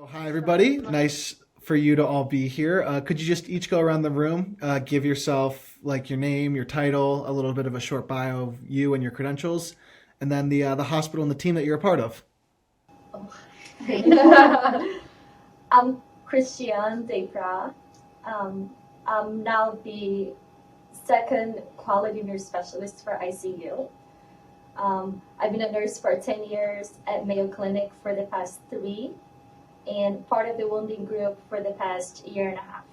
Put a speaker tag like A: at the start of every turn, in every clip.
A: Oh, hi, everybody. Nice for you to all be here. Could you just each go around the room, give yourself like your name, your title, a little bit of a short bio of you and your credentials, and then the hospital and the team that you're a part of.
B: I'm Christian Debra. I'm now the second quality nurse specialist for ICU. I've been a nurse for 10 years at Mayo Clinic for the past 3, and part of the wounding group for the past year and a half.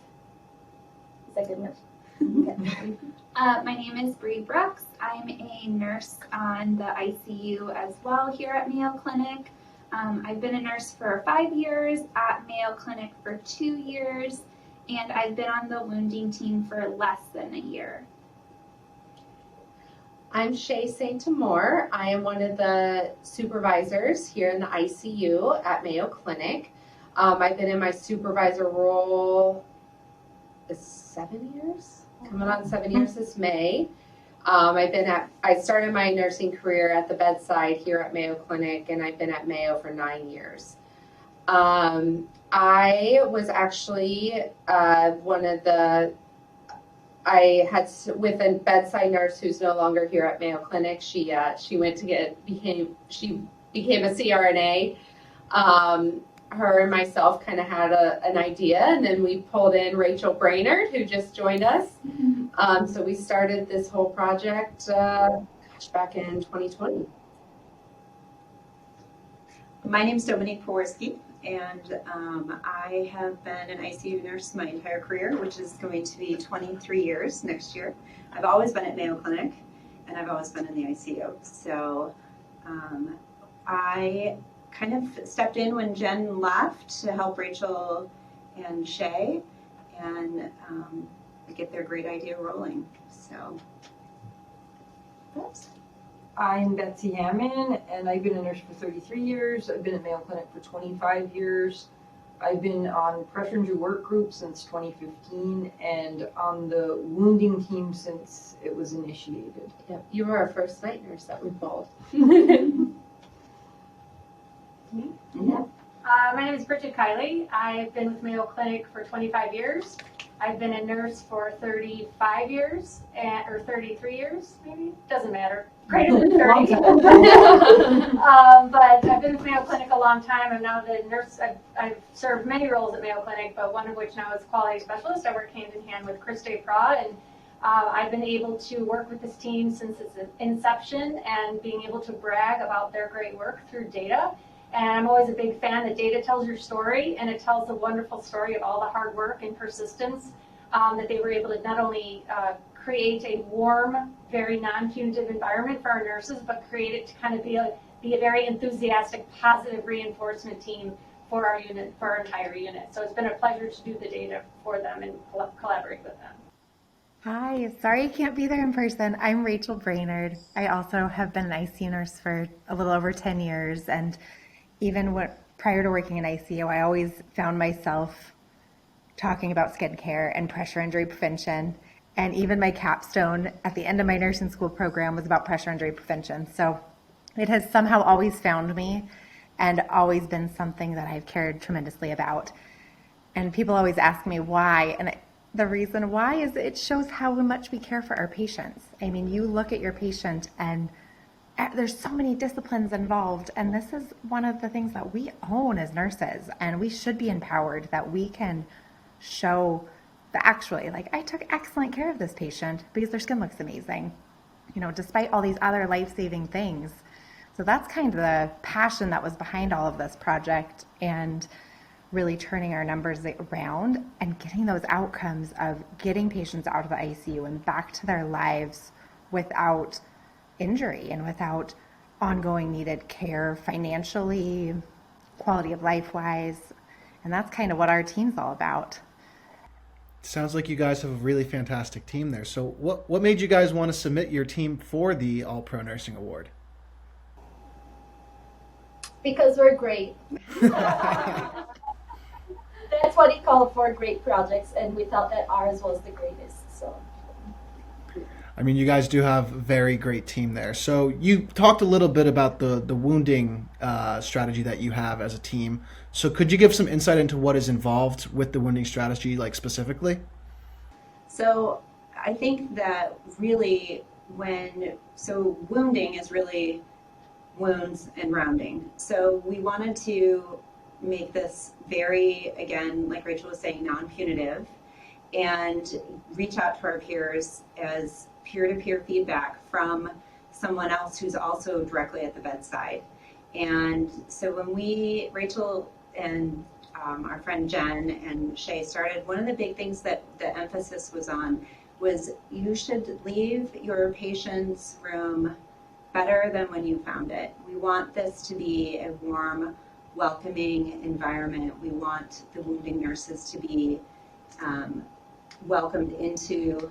B: Is that good enough? Okay.
C: My name is Bree Brooks. I'm a nurse on the ICU as well here at Mayo Clinic. I've been a nurse for 5 years, at Mayo Clinic for 2 years, and I've been on the wounding team for less than a year.
D: I'm Shay St. Amore. I am one of the supervisors here in the ICU at Mayo Clinic. I've been in my supervisor role 7 years, coming on 7 years this May. I started my nursing career at the bedside here at Mayo Clinic, and I've been at Mayo for 9 years. I was actually I had with a bedside nurse who's no longer here at Mayo Clinic. She became a CRNA. Her and myself kind of had an idea, and then we pulled in Rachel Brainerd, who just joined us. So we started this whole project back in 2020.
E: My name is Dominique Poworski, and I have been an ICU nurse my entire career, which is going to be 23 years next year. I've always been at Mayo Clinic, and I've always been in the ICU. So I kind of stepped in when Jen left to help Rachel and Shay, and get their great idea rolling. So that's.
F: I'm Betsy Hammond, and I've been a nurse for 33 years. I've been at Mayo Clinic for 25 years. I've been on pressure injury work group since 2015 and on the wounding team since it was initiated.
D: Yep. You were our first night nurse that we pulled.
E: Yeah.
G: My name is Bridget Kiley. I've been with Mayo Clinic for 25 years. I've been a nurse for 35 years, or 33 years, maybe? Doesn't matter. Greater than 30. But I've been with Mayo Clinic a long time. I'm now the nurse. I've served many roles at Mayo Clinic, but one of which now is quality specialist. I work hand in hand with Chris Depra, and I've been able to work with this team since its inception and being able to brag about their great work through data. And I'm always a big fan that data tells your story, and it tells a wonderful story of all the hard work and persistence that they were able to not only create a warm, very non-punitive environment for our nurses, but create it to kind of be a very enthusiastic, positive reinforcement team for our unit, for our entire unit. So it's been a pleasure to do the data for them and collaborate with them.
H: Hi, sorry I can't be there in person. I'm Rachel Brainerd. I also have been an ICU nurse for a little over 10 years, and even prior to working in ICU, I always found myself talking about skincare and pressure injury prevention. And even my capstone at the end of my nursing school program was about pressure injury prevention. So it has somehow always found me and always been something that I've cared tremendously about. And people always ask me why. And the reason why is it shows how much we care for our patients. I mean, you look at your patient and there's so many disciplines involved, and this is one of the things that we own as nurses, and we should be empowered that we can show that actually, like, I took excellent care of this patient because their skin looks amazing, despite all these other life-saving things. So that's kind of the passion that was behind all of this project, and really turning our numbers around and getting those outcomes of getting patients out of the ICU and back to their lives without injury and without ongoing needed care financially, quality of life wise. And that's kind of what our team's all about.
A: Sounds like you guys have a really fantastic team there. So what made you guys want to submit your team for the All Pro Nursing Award?
B: Because we're great. That's what he called for great projects, and we thought that ours was the greatest. So
A: I mean, you guys do have a very great team there. So you talked a little bit about the wounding strategy that you have as a team. So could you give some insight into what is involved with the wounding strategy, like specifically?
E: So I think that really wounding is really wounds and rounding. So we wanted to make this very, again, like Rachel was saying, non-punitive, and reach out to our peers as peer-to-peer feedback from someone else who's also directly at the bedside. And so when Rachel and our friend Jen and Shay started, one of the big things that the emphasis was on was you should leave your patient's room better than when you found it. We want this to be a warm, welcoming environment. We want the wounding nurses to be welcomed into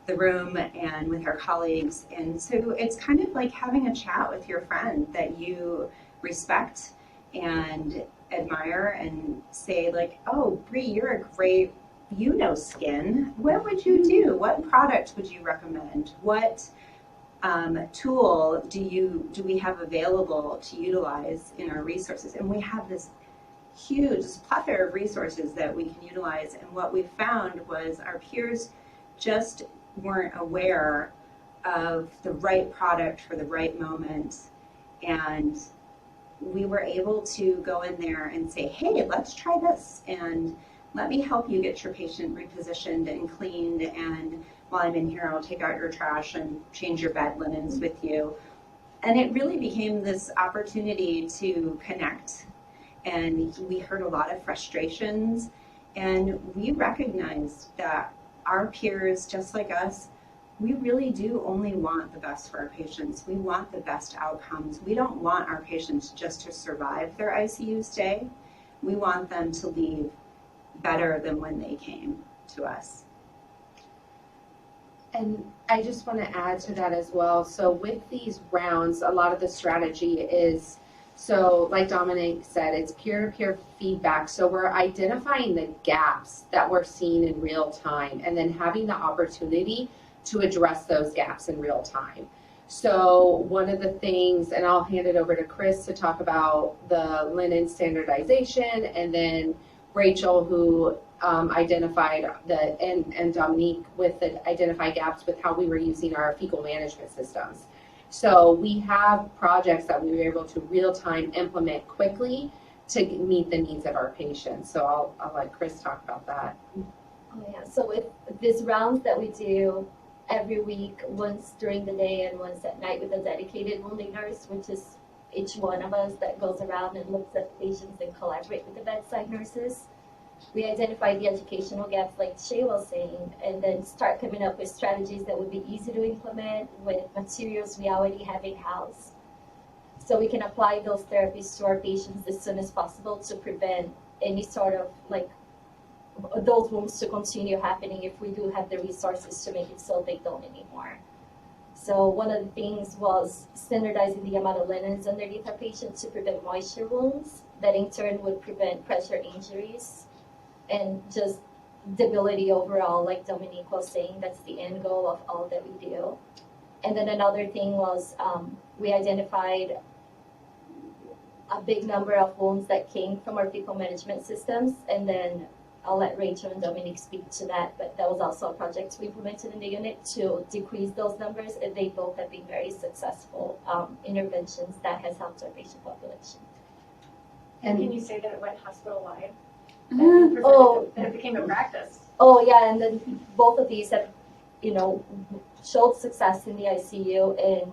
E: the room and with our colleagues. And so it's kind of like having a chat with your friend that you respect and admire and say like, oh, Bree, you're a great, skin. What would you do? What product would you recommend? What tool do we have available to utilize in our resources? And we have this huge plethora of resources that we can utilize. And what we found was our peers just weren't aware of the right product for the right moment. And we were able to go in there and say, hey, let's try this. And let me help you get your patient repositioned and cleaned. And while I'm in here, I'll take out your trash and change your bed linens with you. And it really became this opportunity to connect. And we heard a lot of frustrations. And we recognized that our peers, just like us, we really do only want the best for our patients. We want the best outcomes. We don't want our patients just to survive their ICU stay. We want them to leave better than when they came to us.
D: And I just want to add to that as well. So with these rounds, a lot of the strategy is, so like Dominic said, it's peer-to-peer feedback. So we're identifying the gaps that we're seeing in real time and then having the opportunity to address those gaps in real time. So one of the things, and I'll hand it over to Chris to talk about the linen standardization, and then Rachel, who identified and Dominique with the identify gaps with how we were using our fecal management systems. So we have projects that we were able to real time implement quickly to meet the needs of our patients. So I'll let Chris talk about that.
B: Oh yeah, so with these rounds that we do every week, once during the day and once at night with a dedicated wounding nurse, which is each one of us that goes around and looks at patients and collaborate with the bedside nurses. We identify the educational gaps, like Shay was saying, and then start coming up with strategies that would be easy to implement with materials we already have in-house. So we can apply those therapies to our patients as soon as possible to prevent any sort of like those wounds to continue happening if we do have the resources to make it so they don't anymore. So one of the things was standardizing the amount of linens underneath our patients to prevent moisture wounds that in turn would prevent pressure injuries and just debility overall, like Dominique was saying, that's the end goal of all that we do. And then another thing was we identified a big number of wounds that came from our fecal management systems, and then I'll let Rachel and Dominique speak to that, but that was also a project we implemented in the unit to decrease those numbers, and they both have been very successful interventions that has helped our patient population.
G: And can you say that it went hospital-wide?
B: Oh,
G: that it became a practice.
B: Oh yeah, and then both of these have, showed success in the ICU, and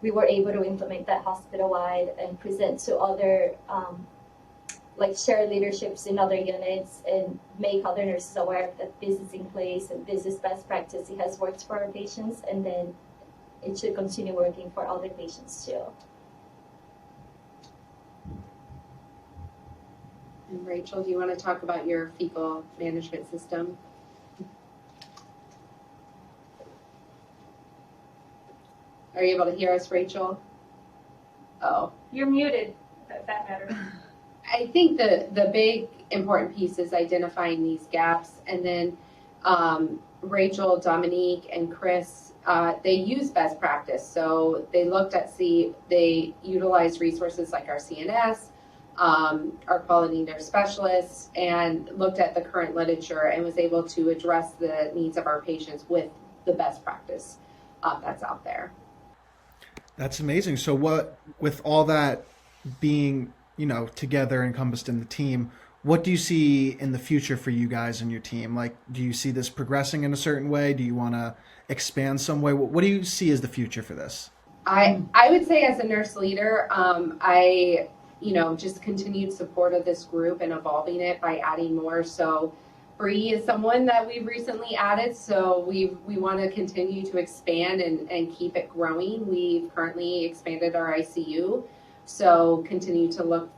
B: we were able to implement that hospital-wide and present to other, share leaderships in other units and make other nurses aware that this is in place and this is best practice. It has worked for our patients, and then it should continue working for other patients too.
D: And Rachel, do you want to talk about your fecal management system? Are you able to hear us, Rachel? Oh.
G: You're muted, if that matters.
D: I think the big important piece is identifying these gaps, and then Rachel, Dominique, and Chris, they use best practice. So they looked at they utilized resources like our CNS, our quality nurse specialists, and looked at the current literature and was able to address the needs of our patients with the best practice that's out there.
A: That's amazing. So what, with all that being, together encompassed in the team, what do you see in the future for you guys and your team? Like, do you see this progressing in a certain way? Do you want to expand some way? What do you see as the future for this?
D: I would say as a nurse leader, I just continued support of this group and evolving it by adding more. So Bree is someone that we've recently added, so we want to continue to expand and keep it growing. We've currently expanded our ICU, so continue to look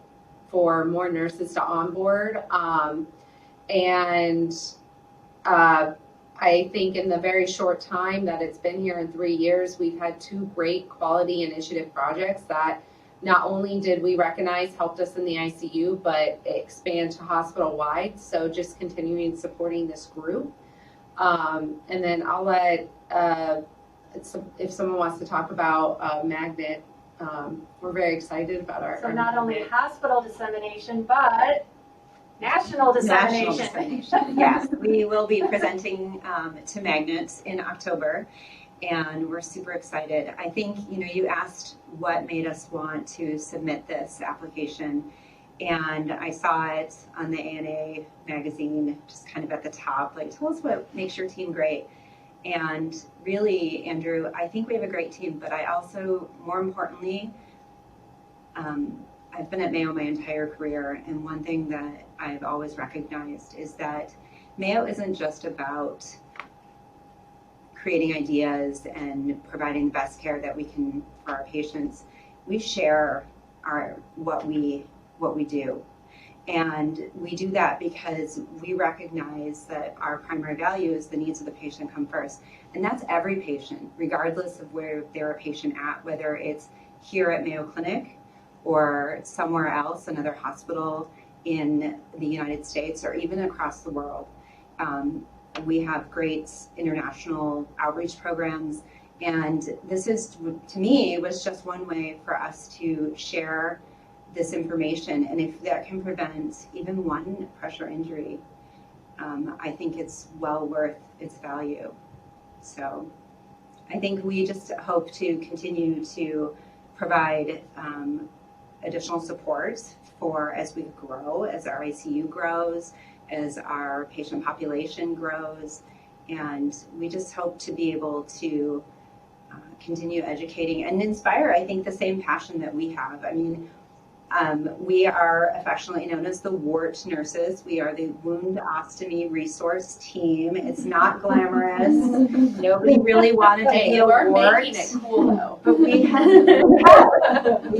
D: for more nurses to onboard. I think in the very short time that it's been here in 3 years, we've had 2 great quality initiative projects that not only did we recognize helped us in the ICU, but expand to hospital wide. So just continuing supporting this group. And then I'll let, if someone wants to talk about Magnet, we're very excited about our.
G: So not only hospital dissemination, but national dissemination.
E: Yes, we will be presenting to Magnet in October, and we're super excited. I think, you asked what made us want to submit this application, and I saw it on the ANA magazine, just kind of at the top, like, tell us what makes your team great. And really, Andrew, I think we have a great team, but I also, more importantly, I've been at Mayo my entire career, and one thing that I've always recognized is that Mayo isn't just about creating ideas and providing the best care that we can for our patients. We share what we do. And we do that because we recognize that our primary value is the needs of the patient come first. And that's every patient, regardless of where they're a patient at, whether it's here at Mayo Clinic or somewhere else, another hospital in the United States or even across the world. We have great international outreach programs. And this is, to me, was just one way for us to share this information. And if that can prevent even one pressure injury, I think it's well worth its value. So I think we just hope to continue to provide additional support for as we grow, as our ICU grows, as our patient population grows. And we just hope to be able to continue educating and inspire, I think, the same passion that we have. I mean, we are affectionately known as the WART nurses. We are the wound ostomy resource team. It's not glamorous. Nobody really wanted to be a WART.
D: Making it cool though.
E: But we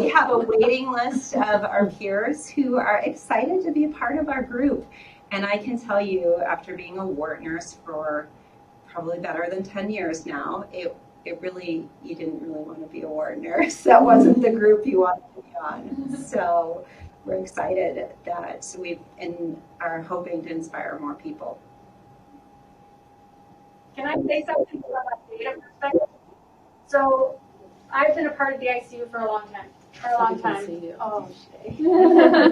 E: have a waiting list of our peers who are excited to be a part of our group. And I can tell you, after being a WART nurse for probably better than 10 years now, you didn't really want to be a WART nurse. That wasn't the group you wanted to be on. So we're excited that are hoping to inspire more people.
G: Can I say something from a data perspective? So I've been a part of the ICU for a long time. Oh, shit.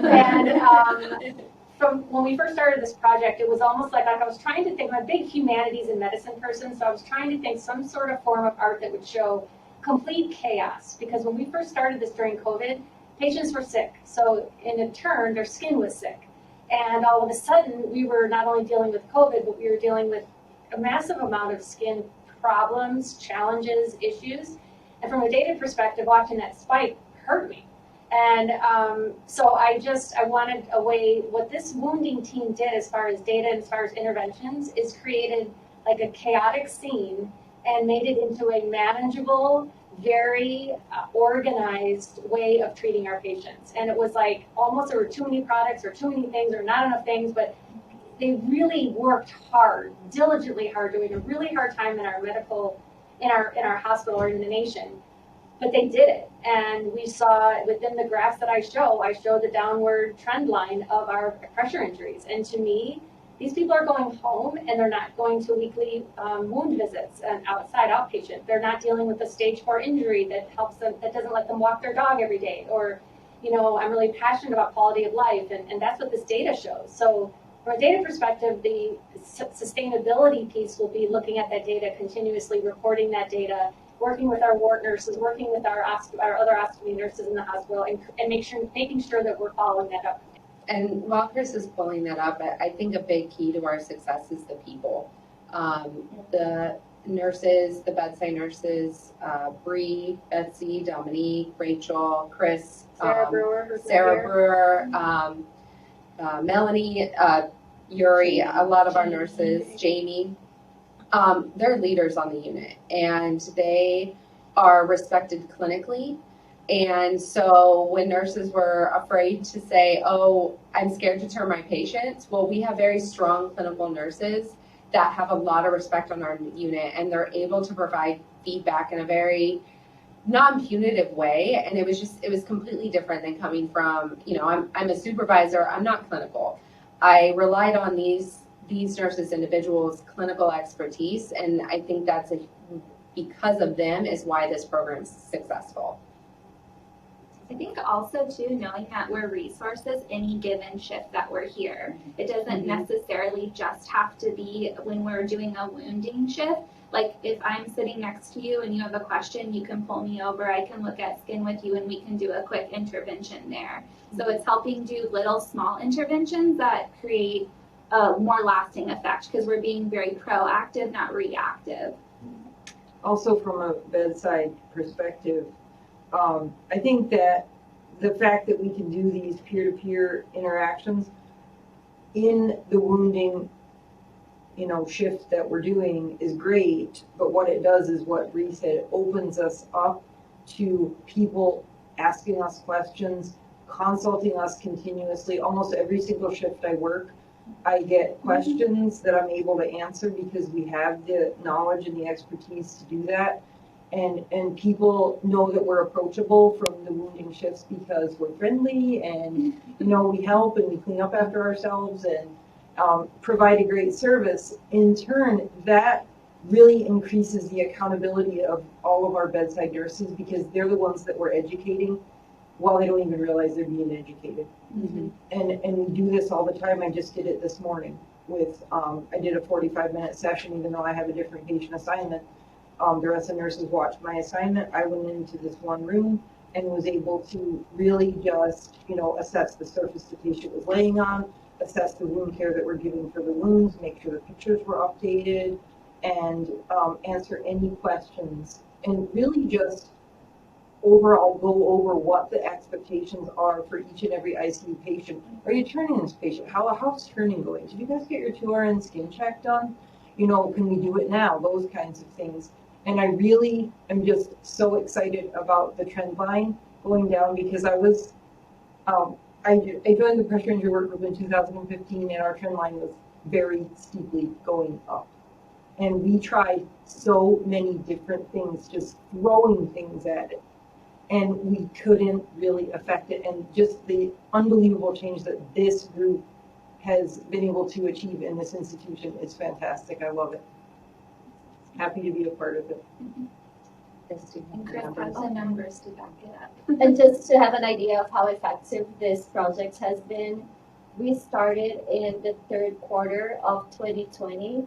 G: And from when we first started this project, it was almost like I was trying to think, I'm a big humanities and medicine person, so I was trying to think some sort of form of art that would show complete chaos. Because when we first started this during COVID, patients were sick. So in turn, their skin was sick. And all of a sudden, we were not only dealing with COVID, but we were dealing with a massive amount of skin problems, challenges, issues. And from a data perspective, watching that spike hurt me. And so I wanted a way, what this wounding team did as far as data and as far as interventions is created like a chaotic scene and made it into a manageable, very organized way of treating our patients. And it was like almost there were too many products or too many things or not enough things, but they really worked hard, diligently hard, doing a really hard time in our hospital or in the nation. But they did it, and we saw within the graphs that I show the downward trend line of our pressure injuries. And to me, these people are going home and they're not going to weekly wound visits and outside outpatient. They're not dealing with a stage 4 injury that helps them, that doesn't let them walk their dog every day. Or, you know, I'm really passionate about quality of life, and that's what this data shows. So from a data perspective, the sustainability piece will be looking at that data continuously, reporting that data, working with our ward nurses, working with our other ostomy nurses in the hospital, and making sure that we're following that up.
D: And while Chris is pulling that up, I think a big key to our success is the people. The nurses, the bedside nurses, Bree, Betsy, Dominique, Rachel, Chris,
G: Sarah Brewer,
D: Melanie, Yuri, a lot of our nurses, Jamie, they're leaders on the unit, and they are respected clinically. And so when nurses were afraid to say, oh, I'm scared to turn my patients, well, we have very strong clinical nurses that have a lot of respect on our unit, and they're able to provide feedback in a very non-punitive way. And it was completely different than coming from, you know, I'm a supervisor, I'm not clinical. I relied on these nurses, individuals' clinical expertise, and I think that's because of them is why this program's successful.
C: I think also too, knowing that we're resources any given shift that we're here. It doesn't necessarily just have to be when we're doing a wounding shift. Like if I'm sitting next to you and you have a question, you can pull me over, I can look at skin with you, and we can do a quick intervention there. So it's helping do little small interventions that create a more lasting effect, because we're being very proactive, not reactive.
F: Also from a bedside perspective, I think that the fact that we can do these peer-to-peer interactions in the wounding, you know, shift that we're doing is great, but what it does is what Bree said, it opens us up to people asking us questions, consulting us continuously. Almost every single shift I work, I get questions that I'm able to answer because we have the knowledge and the expertise to do that. And people know that we're approachable from the wounding shifts because we're friendly and, you know, we help and we clean up after ourselves and provide a great service. In turn, that really increases the accountability of all of our bedside nurses because they're the ones that we're educating while they don't even realize they're being educated. And we do this all the time. I just did it this morning with, I did a 45-minute session even though I have a different patient assignment. The rest of the nurses watched my assignment. I went into this one room and was able to really just, you know, assess the surface the patient was laying on, assess the wound care that we're giving for the wounds, make sure the pictures were updated, and answer any questions. And really just overall go over what the expectations are for each and every ICU patient. Are you turning this patient? How's turning going? Did you guys get your 2RN skin check done? You know, can we do it now? Those kinds of things. And I really am just so excited about the trend line going down because I joined the pressure injury work group in 2015 and our trend line was very steeply going up. And we tried so many different things, just throwing things at it. And we couldn't really affect it. And just the unbelievable change that this group has been able to achieve in this institution is fantastic. I love it. Happy to be a part of it.
C: And Chris has the numbers to back it up.
B: And just to have an idea of how effective this project has been, we started in the third quarter of 2020.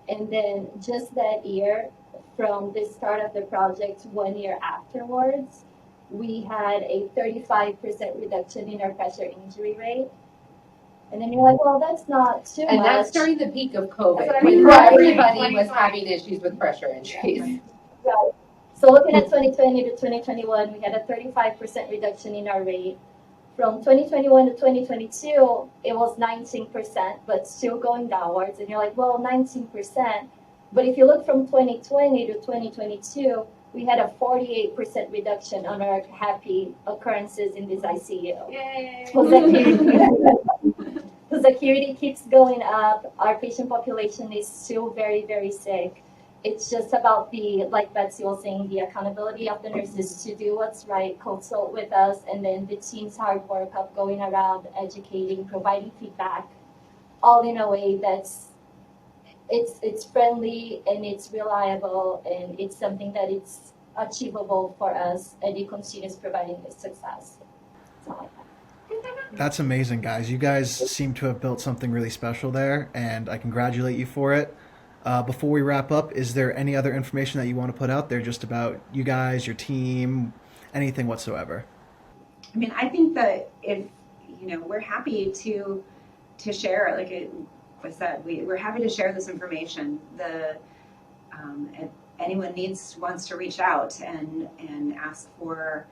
B: And then just that year, from the start of the project, 1 year afterwards, we had a 35% reduction in our pressure injury rate. And then you're like, well, that's not too much.
D: And that's during the peak of COVID,
G: That's what I
D: when
G: mean.
B: Right.
D: everybody was having issues with pressure injuries.
B: Right. So looking at 2020 to 2021, we had a 35% reduction in our rate. From 2021 to 2022, it was 19%, but still going downwards. And you're like, well, 19%. But if you look from 2020 to 2022, we had a 48% reduction on our happy occurrences in this ICU.
G: Yay!
B: The security keeps going up. Our patient population is still very, very sick. It's just about the, like Betsy was saying, the accountability of the nurses to do what's right, consult with us, and then the team's hard work of going around, educating, providing feedback. all in a way that's it's friendly and it's reliable and it's something that it's achievable for us and it continues providing us success. That's all I have.
A: That's amazing, guys. You guys seem to have built something really special there, and I congratulate you for it. Before we wrap up, is there any other information that you want to put out there just about you guys, your team, anything whatsoever?
E: I mean, I think that if, we're happy to share, like it was said, we're happy to share this information. If anyone wants to reach out and ask for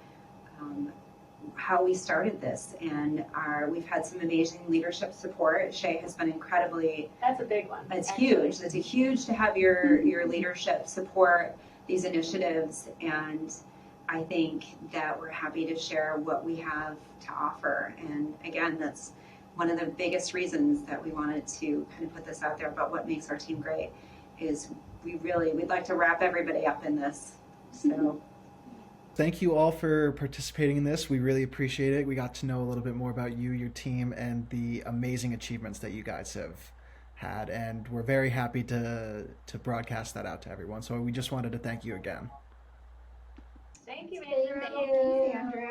E: how we started this, and we've had some amazing leadership support. Shay has been incredibly.
G: That's a big one.
E: It's
G: actually.
E: huge. It's a huge to have your leadership support these initiatives, and I think that we're happy to share what we have to offer. And again, that's one of the biggest reasons that we wanted to kind of put this out there about what makes our team great is we'd like to wrap everybody up in this. So
A: Thank you all for participating in this. We really appreciate it. We got to know a little bit more about you, your team, and the amazing achievements that you guys have had. And we're very happy to broadcast that out to everyone. So we just wanted to thank you again.
G: Thank you,
B: Thank
G: Andrew.
B: you.
E: Andrew.